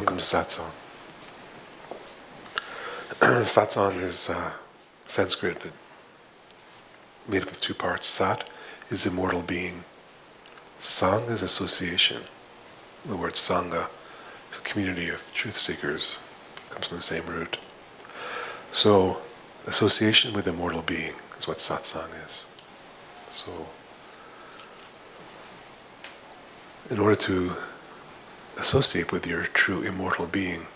Welcome to Satsang. Satsang is Sanskrit, made up of two parts. Sat is immortal being. Sang is association. The word Sangha is a community of truth seekers. It comes from the same root. So, association with immortal being is what Satsang is. So, in order to associate with your true immortal being,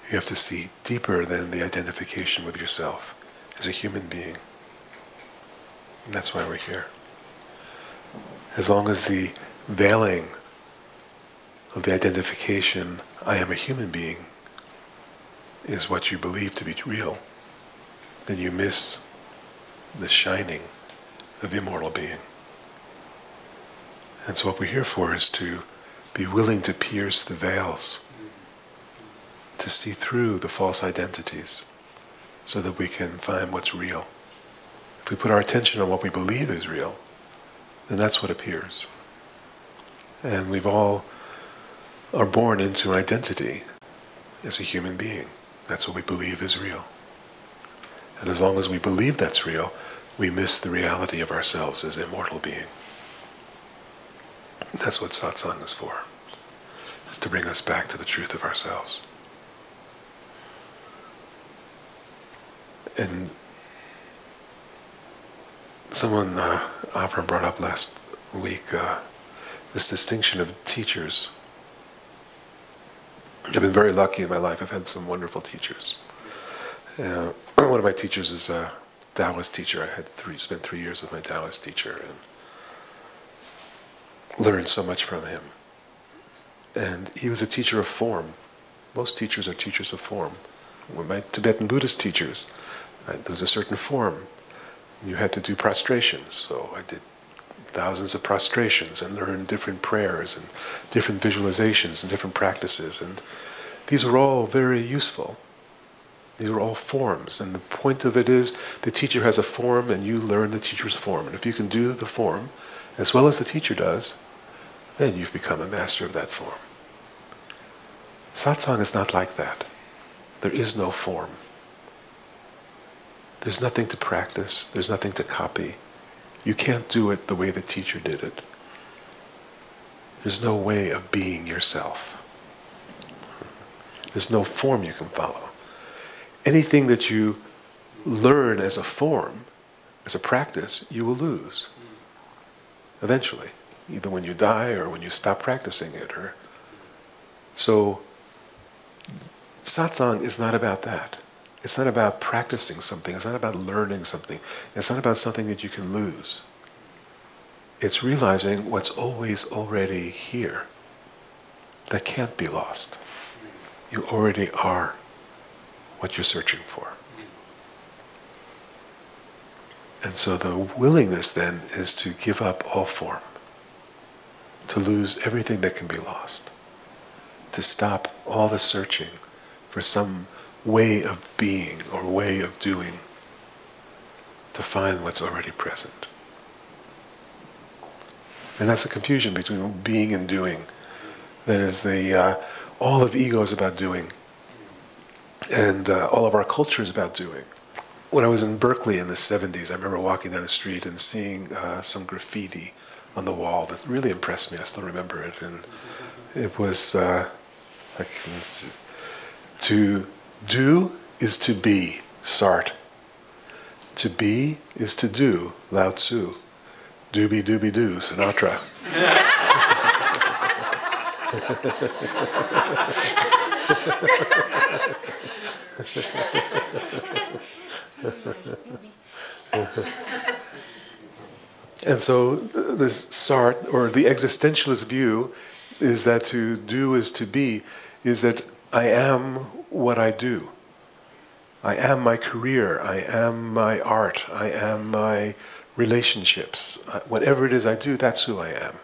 you have to see deeper than the identification with yourself as a human being. And that's why we're here. As long as the veiling of the identification, I am a human being, is what you believe to be real, then you miss the shining of immortal being. And so what we're here for is to be willing to pierce the veils, to see through the false identities, so that we can find what's real. If we put our attention on what we believe is real, then that's what appears. And we've all are born into identity as a human being. That's what we believe is real. And as long as we believe that's real, we miss the reality of ourselves as immortal being. That's what satsang is for. It's to bring us back to the truth of ourselves. And someone, Avram, brought up last week this distinction of teachers. I've been very lucky in my life. I've had some wonderful teachers. One of my teachers is a Taoist teacher. I had spent 3 years with my Taoist teacher and learned so much from him. And he was a teacher of form. Most teachers are teachers of form. With my Tibetan Buddhist teachers, there was a certain form. You had to do prostrations. So I did thousands of prostrations and learned different prayers and different visualizations and different practices. And these were all very useful. These were all forms. And the point of it is the teacher has a form and you learn the teacher's form. And if you can do the form as well as the teacher does, then you've become a master of that form. Satsang is not like that. There is no form. There's nothing to practice. There's nothing to copy. You can't do it the way the teacher did it. There's no way of being yourself. There's no form you can follow. Anything that you learn as a form, as a practice, you will lose. Eventually. Either when you die or when you stop practicing it. So, satsang is not about that. It's not about practicing something. It's not about learning something. It's not about something that you can lose. It's realizing what's always already here that can't be lost. You already are what you're searching for. And so the willingness then is to give up all form, to lose everything that can be lost, to stop all the searching for some way of being or way of doing, to find what's already present. And that's the confusion between being and doing. That is all of ego is about doing, and all of our culture is about doing. When I was in Berkeley in the 70s, I remember walking down the street and seeing some graffiti on the wall that really impressed me. I still remember it. And it was, to do is to be, Sartre. To be is to do, Lao Tzu. Doobie doobie doo, Sinatra. And so this Sartre, or the existentialist view, is that to do is to be, is that I am what I do. I am my career, I am my art, I am my relationships. Whatever it is I do, that's who I am.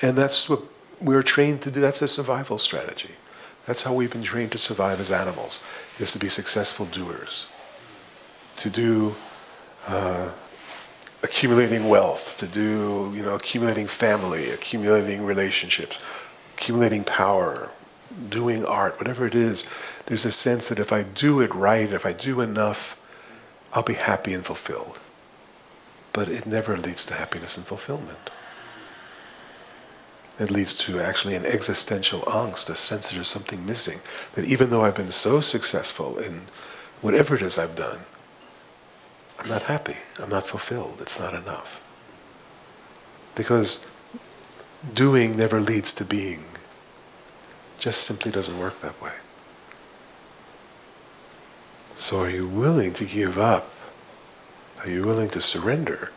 And that's what we're trained to do. That's a survival strategy. That's how we've been trained to survive as animals, is to be successful doers. To do accumulating wealth, to do, accumulating family, accumulating relationships. accumulating power, doing art, whatever it is, there's a sense that if I do it right, if I do enough, I'll be happy and fulfilled. But it never leads to happiness and fulfillment. It leads to actually an existential angst, a sense that there's something missing. That even though I've been so successful in whatever it is I've done, I'm not happy, I'm not fulfilled, it's not enough. Because doing never leads to being. Just simply doesn't work that way. So are you willing to give up? Are you willing to surrender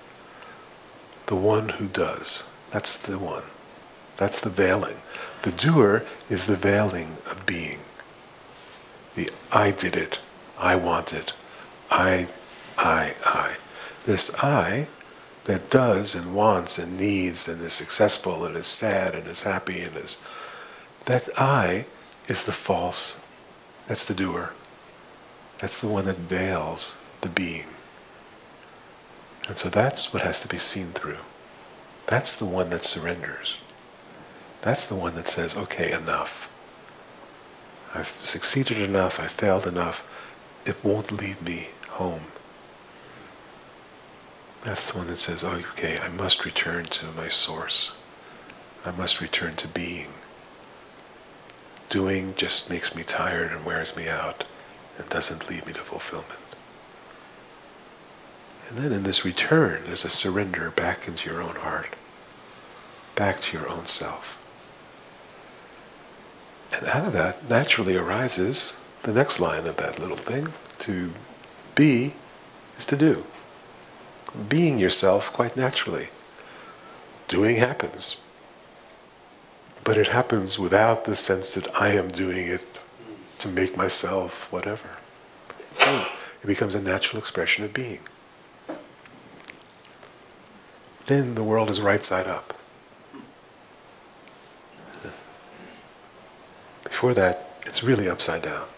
the one who does? That's the one. That's the veiling. The doer is the veiling of being. The I did it, I want it, I. This I that does and wants and needs and is successful and is sad and is happy and is... That I is the false. That's the doer. That's the one that veils the being. And so that's what has to be seen through. That's the one that surrenders. That's the one that says, okay, enough. I've succeeded enough, I've failed enough. It won't lead me home. That's the one that says, oh, okay, I must return to my source. I must return to being. Doing just makes me tired and wears me out and doesn't lead me to fulfillment. And then in this return, there's a surrender back into your own heart, back to your own self. And out of that naturally arises the next line of that little thing. To be is to do. Being yourself quite naturally. Doing happens. But it happens without the sense that I am doing it to make myself whatever. It becomes a natural expression of being. Then the world is right side up. Before that, it's really upside down.